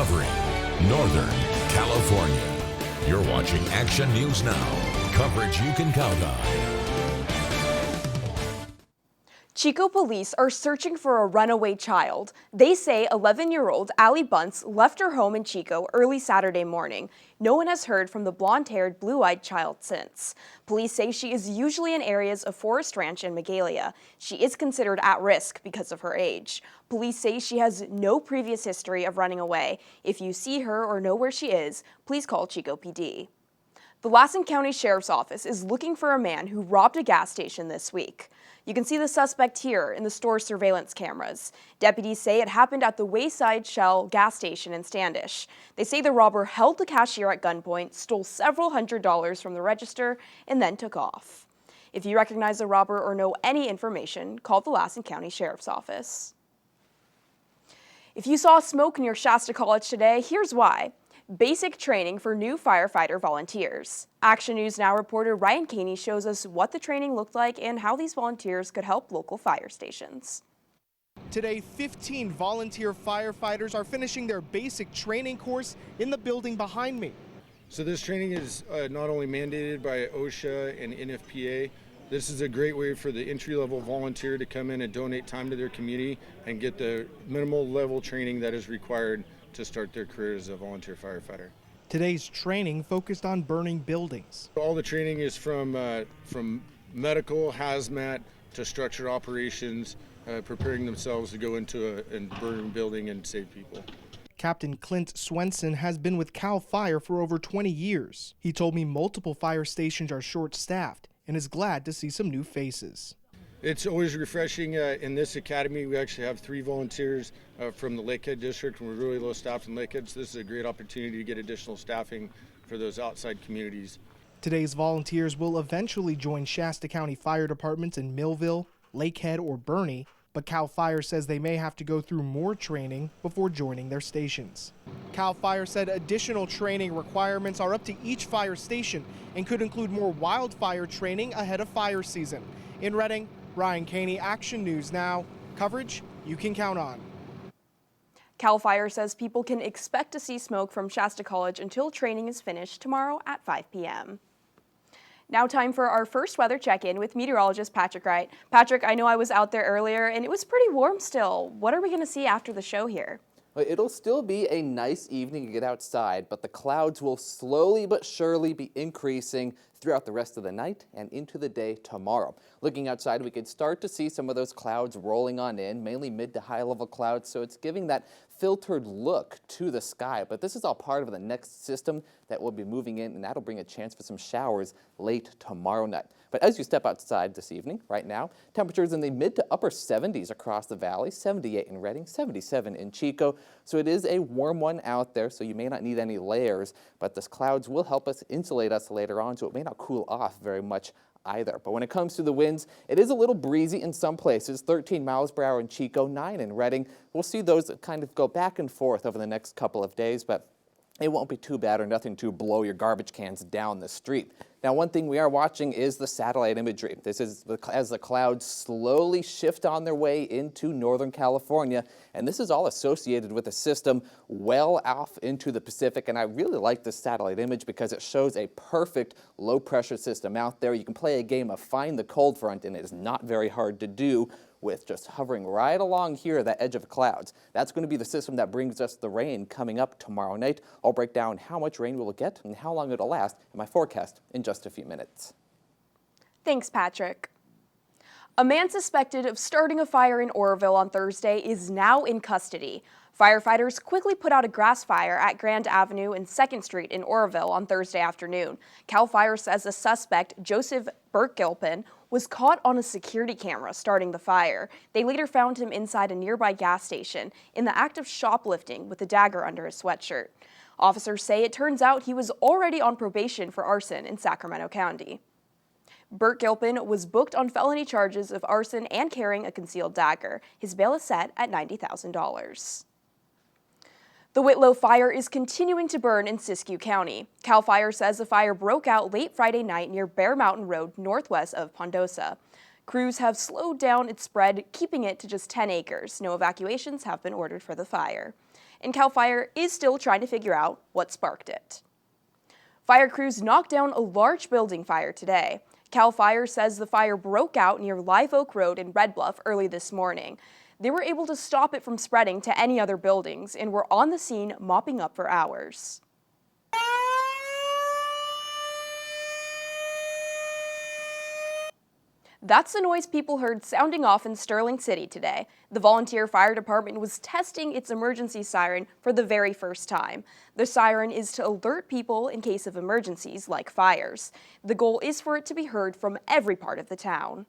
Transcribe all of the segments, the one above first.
covering Northern California. You're watching Action News Now, coverage you can count on. Chico police are searching for a runaway child. They say 11-year-old Allie Bunce left her home in Chico early Saturday morning. No one has heard from the blonde-haired, blue-eyed child since. Police say she is usually in areas of Forest Ranch and Magalia. She is considered at risk because of her age. Police say she has no previous history of running away. If you see her or know where she is, please call Chico PD. The Lassen County Sheriff's Office is looking for a man who robbed a gas station this week. You can see the suspect here in the store's surveillance cameras. Deputies say it happened at the Wayside Shell gas station in Standish. They say the robber held the cashier at gunpoint, stole several $100s from the register, and then took off. If you recognize the robber or know any information, call the Lassen County Sheriff's Office. If you saw smoke near Shasta College today, here's why. Basic training for new firefighter volunteers. Action News Now reporter Ryan Caney shows us what the training looked like and how these volunteers could help local fire stations. Today, 15 volunteer firefighters are finishing their basic training course in the building behind me. So this training is not only mandated by OSHA and NFPA. This is a great way for the entry-level volunteer to come in and donate time to their community and get the minimal level training that is required to start their career as a volunteer firefighter. Today's training focused on burning buildings. All the training is from medical, hazmat, to structured operations, preparing themselves to go into a burning building and save people. Captain Clint Swenson has been with CAL FIRE for over 20 years. He told me multiple fire stations are short-staffed and is glad to see some new faces. It's always refreshing. In this academy, we actually have 3 volunteers from the Lakehead district, and we're really low staffed in Lakehead, so this is a great opportunity to get additional staffing for those outside communities. Today's volunteers will eventually join Shasta County Fire Departments in Millville, Lakehead, or Bernie, but CAL FIRE says they may have to go through more training before joining their stations. CAL FIRE said additional training requirements are up to each fire station and could include more wildfire training ahead of fire season. In Redding, Ryan Caney, Action News Now, coverage you can count on. CAL FIRE says people can expect to see smoke from Shasta College until training is finished tomorrow at 5 p.m. Now time for our first weather check-in with meteorologist Patrick Wright. Patrick, I know I was out there earlier and it was pretty warm still. What are we going to see after the show here? It'll still be a nice evening to get outside, but the clouds will slowly but surely be increasing throughout the rest of the night and into the day tomorrow. Looking outside, we could start to see some of those clouds rolling on in, mainly mid to high level clouds, so it's giving that filtered look to the sky. But this is all part of the next system that will be moving in, and that'll bring a chance for some showers late tomorrow night. But as you step outside this evening, right now, temperatures in the mid to upper 70s across the valley, 78 in Redding, 77 in Chico. So it is a warm one out there, so you may not need any layers, but the clouds will help us insulate us later on, so it may not cool off very much either. But when it comes to the winds, it is a little breezy in some places, 13 miles per hour in Chico, 9 in Redding. We'll see those kind of go back and forth over the next couple of days, but it won't be too bad or nothing to blow your garbage cans down the street. Now, one thing we are watching is the satellite imagery. This is as the clouds slowly shift on their way into Northern California, and this is all associated with a system well off into the Pacific. And I really like this satellite image because it shows a perfect low pressure system out there. You can play a game of find the cold front, and it is not very hard to do with just hovering right along here, that edge of clouds. That's going to be the system that brings us the rain coming up tomorrow night. I'll break down how much rain we'll get and how long it'll last in my forecast in just a few minutes. Thanks, Patrick. A man suspected of starting a fire in Oroville on Thursday is now in custody. Firefighters quickly put out a grass fire at Grand Avenue and 2nd Street in Oroville on Thursday afternoon. CAL FIRE says the suspect, Joseph Burke-Gilpin, was caught on a security camera starting the fire. They later found him inside a nearby gas station in the act of shoplifting with a dagger under his sweatshirt. Officers say it turns out he was already on probation for arson in Sacramento County. Burke-Gilpin was booked on felony charges of arson and carrying a concealed dagger. His bail is set at $90,000. The Whitlow fire is continuing to burn in Siskiyou County. CAL FIRE says the fire broke out late Friday night near Bear Mountain Road northwest of Pondosa. Crews have slowed down its spread, keeping it to just 10 acres. No evacuations have been ordered for the fire. and CAL FIRE is still trying to figure out what sparked it. Fire crews knocked down a large building fire today. CAL FIRE says the fire broke out near Live Oak Road in Red Bluff early this morning. They were able to stop it from spreading to any other buildings and were on the scene mopping up for hours. That's the noise people heard sounding off in Sterling City today. The volunteer fire department was testing its emergency siren for the very first time. The siren is to alert people in case of emergencies like fires. The goal is for it to be heard from every part of the town.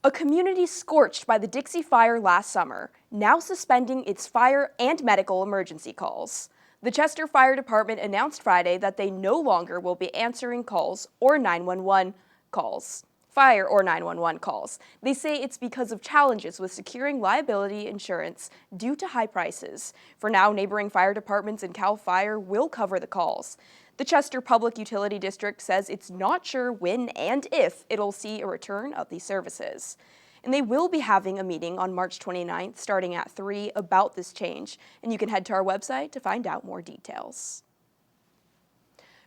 A community scorched by the Dixie Fire last summer, now suspending its fire and medical emergency calls. The Chester Fire Department announced Friday that they no longer will be answering calls or 911 calls. Fire or 911 calls. They say it's because of challenges with securing liability insurance due to high prices. For now, neighboring fire departments and CAL FIRE will cover the calls. The Chester Public Utility District says it's not sure when and if it'll see a return of these services. And they will be having a meeting on March 29th starting at 3 about this change, and you can head to our website to find out more details.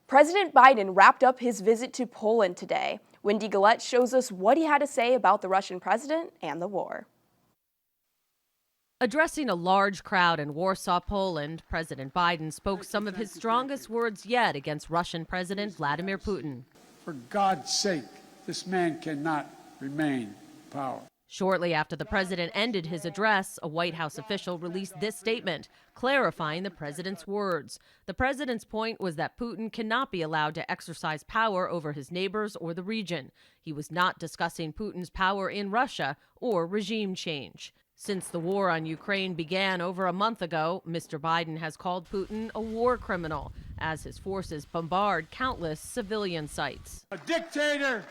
President Biden wrapped up his visit to Poland today. Wendy Gillette shows us what he had to say about the Russian president and the war. Addressing a large crowd in Warsaw, Poland, President Biden spoke some of his strongest words yet against Russian President Vladimir Putin. For God's sake, this man cannot remain in power. Shortly after the president ended his address, a White House official released this statement, clarifying the president's words. The president's point was that Putin cannot be allowed to exercise power over his neighbors or the region. He was not discussing Putin's power in Russia or regime change. Since the war on Ukraine began over a month ago, Mr. Biden has called Putin a war criminal as his forces bombard countless civilian sites. A dictator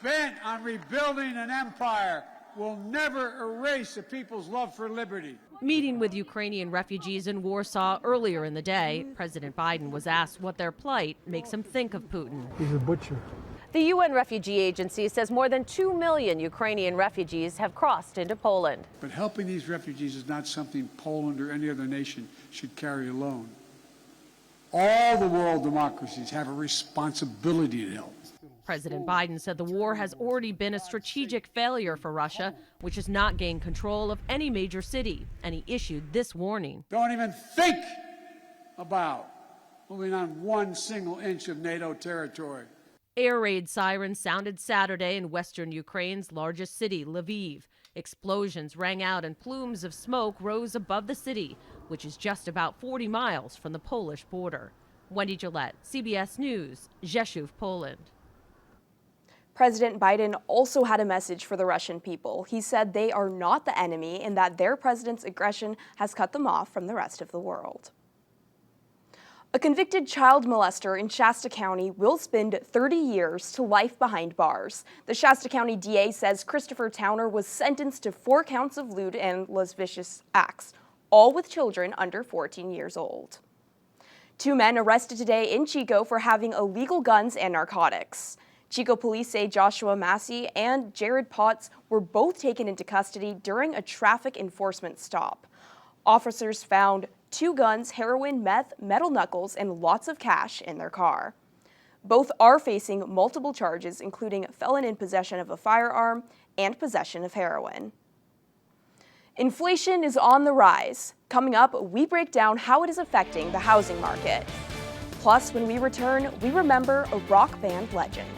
bent on rebuilding an empire will never erase a people's love for liberty. Meeting with Ukrainian refugees in Warsaw earlier in the day, President Biden was asked what their plight makes him think of Putin. He's a butcher. The UN Refugee Agency says more than 2 million Ukrainian refugees have crossed into Poland. But helping these refugees is not something Poland or any other nation should carry alone. All the world democracies have a responsibility to help. President Biden said the war has already been a strategic failure for Russia, which has not gained control of any major city, and he issued this warning. Don't even think about moving on 1 single inch of NATO territory. Air raid sirens sounded Saturday in western Ukraine's largest city, Lviv. Explosions rang out and plumes of smoke rose above the city, which is just about 40 miles from the Polish border. Wendy Gillette, CBS News, Rzeszów, Poland. President Biden also had a message for the Russian people. He said they are not the enemy and that their president's aggression has cut them off from the rest of the world. A convicted child molester in Shasta County will spend 30 years to life behind bars. The Shasta County DA says Christopher Towner was sentenced to 4 counts of lewd and lascivious acts, all with children under 14 years old. 2 men arrested today in Chico for having illegal guns and narcotics. Chico police say Joshua Massey and Jared Potts were both taken into custody during a traffic enforcement stop. Officers found 2 guns, heroin, meth, metal knuckles, and lots of cash in their car. Both are facing multiple charges, including felon in possession of a firearm and possession of heroin. Inflation is on the rise. Coming up, we break down how it is affecting the housing market. Plus, when we return, we remember a rock band legend.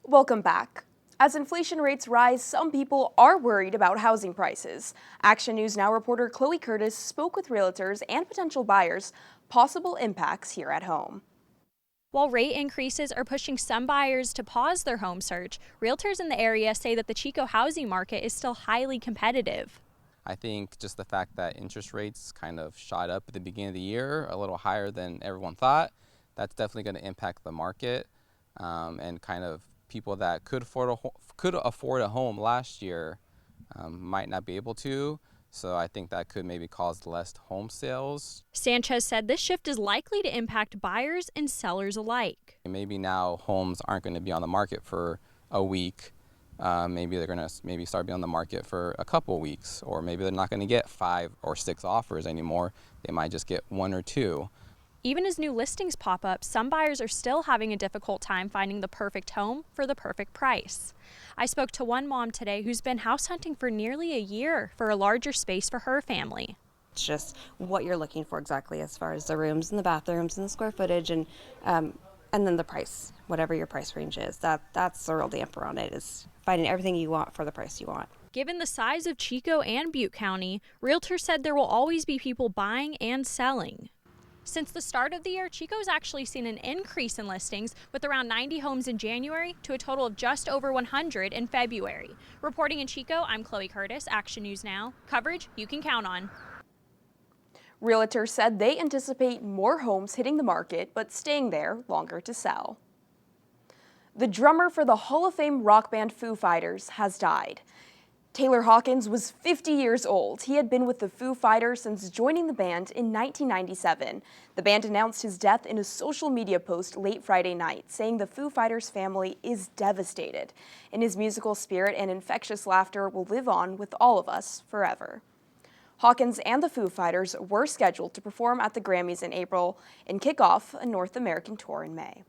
Welcome back. As inflation rates rise, some people are worried about housing prices. Action News Now reporter Chloe Curtis spoke with realtors and potential buyers, possible impacts here at home. While rate increases are pushing some buyers to pause their home search, realtors in the area say that the Chico housing market is still highly competitive. I think just the fact that interest rates kind of shot up at the beginning of the year, a little higher than everyone thought, that's definitely going to impact the market, and kind of people that could afford a home last year might not be able to. So I think that could maybe cause less home sales. Sanchez said this shift is likely to impact buyers and sellers alike. Maybe now homes aren't going to be on the market for a week. Maybe they're going to start being on the market for a couple of weeks, or maybe they're not going to get 5 or 6 offers anymore. They might just get 1 or 2. Even as new listings pop up, some buyers are still having a difficult time finding the perfect home for the perfect price. I spoke to one mom today who's been house hunting for nearly a year for a larger space for her family. It's just what you're looking for exactly as far as the rooms and the bathrooms and the square footage and then the price, whatever your price range is. That's the real damper on it, is finding everything you want for the price you want. Given the size of Chico and Butte County, realtors said there will always be people buying and selling. Since the start of the year, Chico's actually seen an increase in listings, with around 90 homes in January to a total of just over 100 in February. Reporting in Chico, I'm Chloe Curtis, Action News Now. Coverage you can count on. Realtors said they anticipate more homes hitting the market, but staying there longer to sell. The drummer for the Hall of Fame rock band Foo Fighters has died. Taylor Hawkins was 50 years old. He had been with the Foo Fighters since joining the band in 1997. The band announced his death in a social media post late Friday night, saying the Foo Fighters family is devastated, and his musical spirit and infectious laughter will live on with all of us forever. Hawkins and the Foo Fighters were scheduled to perform at the Grammys in April and kick off a North American tour in May.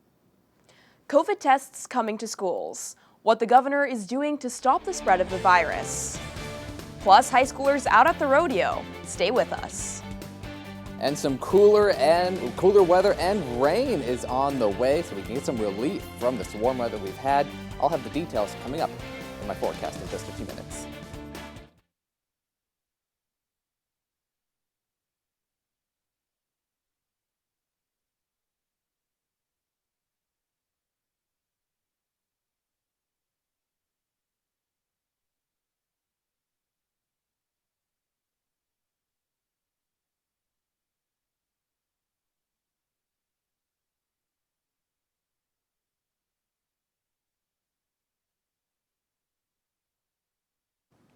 COVID tests coming to schools. What the governor is doing to stop the spread of the virus. Plus, high schoolers out at the rodeo. Stay with us. And some cooler weather and rain is on the way, so we can get some relief from this warm weather we've had. I'll have the details coming up in my forecast in just a few minutes.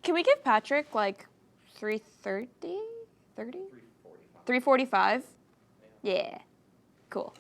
Can we give Patrick like 3:30? 30? 3:45? Yeah. Cool.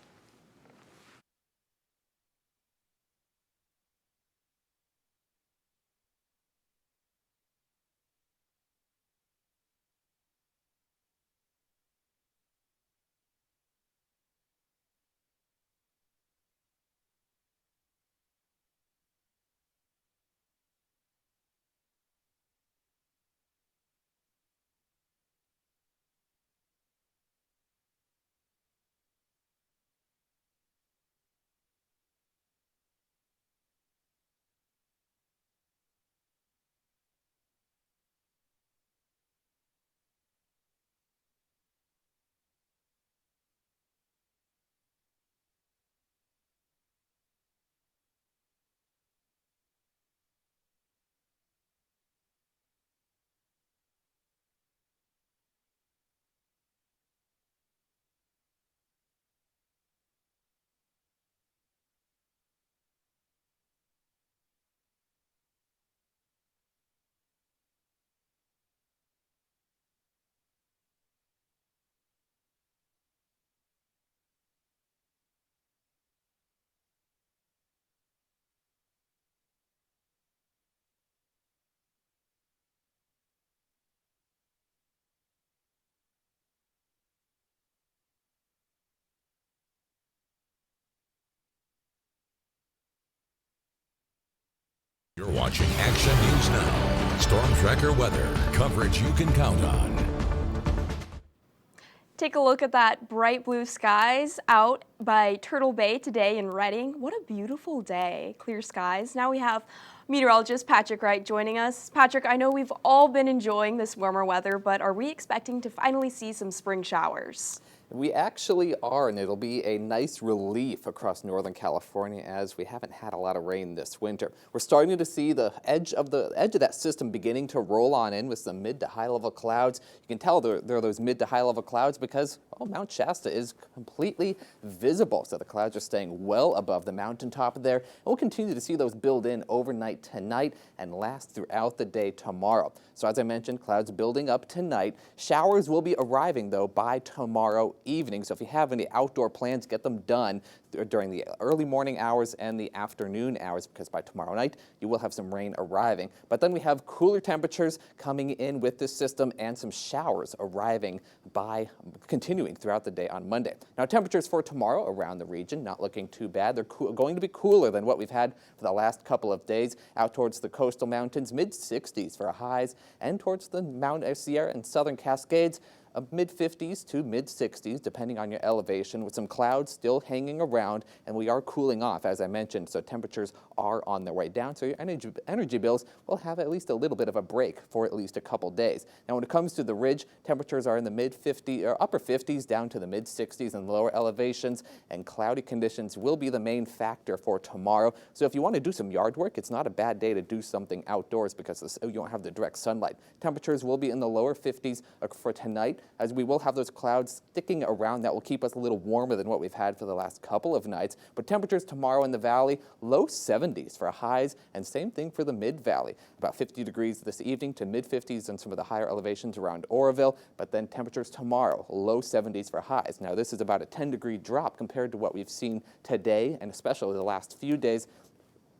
You're watching Action News Now. Storm Tracker weather. Coverage you can count on. Take a look at that bright blue skies out by Turtle Bay today in Redding. What a beautiful day, clear skies. Now we have meteorologist Patrick Wright joining us. Patrick, I know we've all been enjoying this warmer weather, but are we expecting to finally see some spring showers? We actually are, and it'll be a nice relief across Northern California as we haven't had a lot of rain this winter. We're starting to see the edge of that system beginning to roll on in with some mid to high level clouds. You can tell there are those mid to high level clouds because Mount Shasta is completely visible. So the clouds are staying well above the mountaintop there. And we'll continue to see those build in overnight tonight and last throughout the day tomorrow. So as I mentioned, clouds building up tonight. Showers will be arriving though by tomorrow evening. So if you have any outdoor plans, get them done during the early morning hours and the afternoon hours, because by tomorrow night you will have some rain arriving. But then we have cooler temperatures coming in with this system and some showers arriving by continuing throughout the day on Monday. Now temperatures for tomorrow around the region not looking too bad. They're going to be cooler than what we've had for the last couple of days. Out towards the coastal mountains, mid-60s for highs, and towards the Mount Sierra and Southern Cascades, mid-50s to mid-60s, depending on your elevation, with some clouds still hanging around, and we are cooling off, as I mentioned, so temperatures are on their way down, so your energy bills will have at least a little bit of a break for at least a couple days. Now, when it comes to the ridge, temperatures are in the mid-50s or upper 50s down to the mid-60s in lower elevations, and cloudy conditions will be the main factor for tomorrow. So if you want to do some yard work, it's not a bad day to do something outdoors because you don't have the direct sunlight. Temperatures will be in the lower 50s for tonight, as we will have those clouds sticking around that will keep us a little warmer than what we've had for the last couple of nights. But temperatures tomorrow in the valley, low 70s for highs, and same thing for the mid-valley. About 50 degrees this evening to mid-50s in some of the higher elevations around Oroville, but then temperatures tomorrow, low 70s for highs. Now this is about a 10-degree drop compared to what we've seen today, and especially the last few days,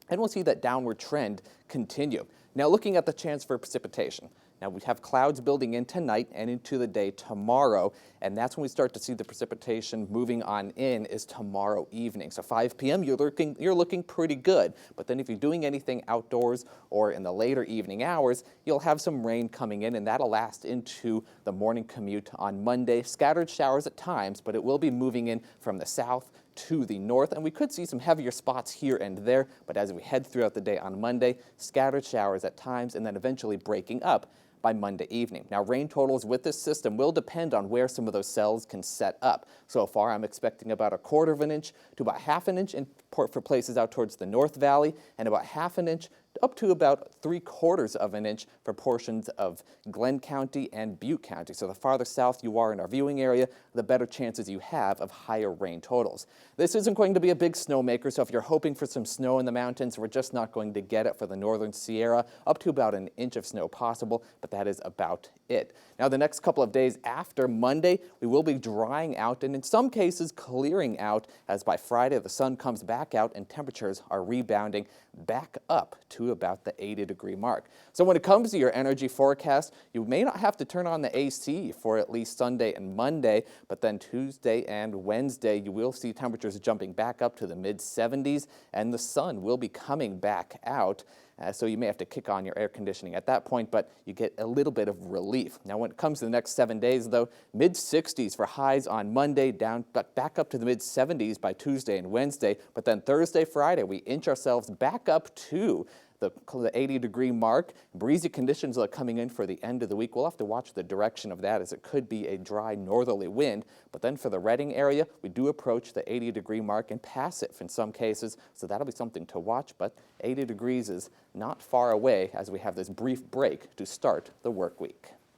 and we'll see that downward trend continue. Now looking at the chance for precipitation. Now we have clouds building in tonight and into the day tomorrow, and that's when we start to see the precipitation moving on in is tomorrow evening. So 5 p.m. you're looking pretty good, but then if you're doing anything outdoors or in the later evening hours, you'll have some rain coming in, and that'll last into the morning commute on Monday. Scattered showers at times, but it will be moving in from the south to the north, and we could see some heavier spots here and there, but as we head throughout the day on Monday, scattered showers at times and then eventually breaking up by Monday evening. Now rain totals with this system will depend on where some of those cells can set up. So far I'm expecting about 1/4 of an inch to about 1/2 inch for places out towards the North Valley, and about 1/2 inch up to about 3/4 of an inch for portions of Glenn County and Butte County. So the farther south you are in our viewing area, the better chances you have of higher rain totals. This isn't going to be a big snowmaker, so if you're hoping for some snow in the mountains, we're just not going to get it for the northern Sierra. Up to about 1 inch of snow possible, but that is about it. Now the next couple of days after Monday, we will be drying out and in some cases clearing out, as by Friday the sun comes back out and temperatures are rebounding back up to about the 80-degree mark. So when it comes to your energy forecast, you may not have to turn on the AC for at least Sunday and Monday, but then Tuesday and Wednesday you will see temperatures jumping back up to the mid-70s, and the sun will be coming back out. So you may have to kick on your air conditioning at that point, but you get a little bit of relief. Now when it comes to the next 7 days though, mid-60s for highs on Monday, down back up to the mid-70s by Tuesday and Wednesday, but then Thursday, Friday, we inch ourselves back up to the 80-degree mark. Breezy conditions are coming in for the end of the week. We'll have to watch the direction of that, as it could be a dry northerly wind. But then for the Redding area, we do approach the 80-degree mark and pass it in some cases, so that'll be something to watch. But 80 degrees is not far away as we have this brief break to start the work week.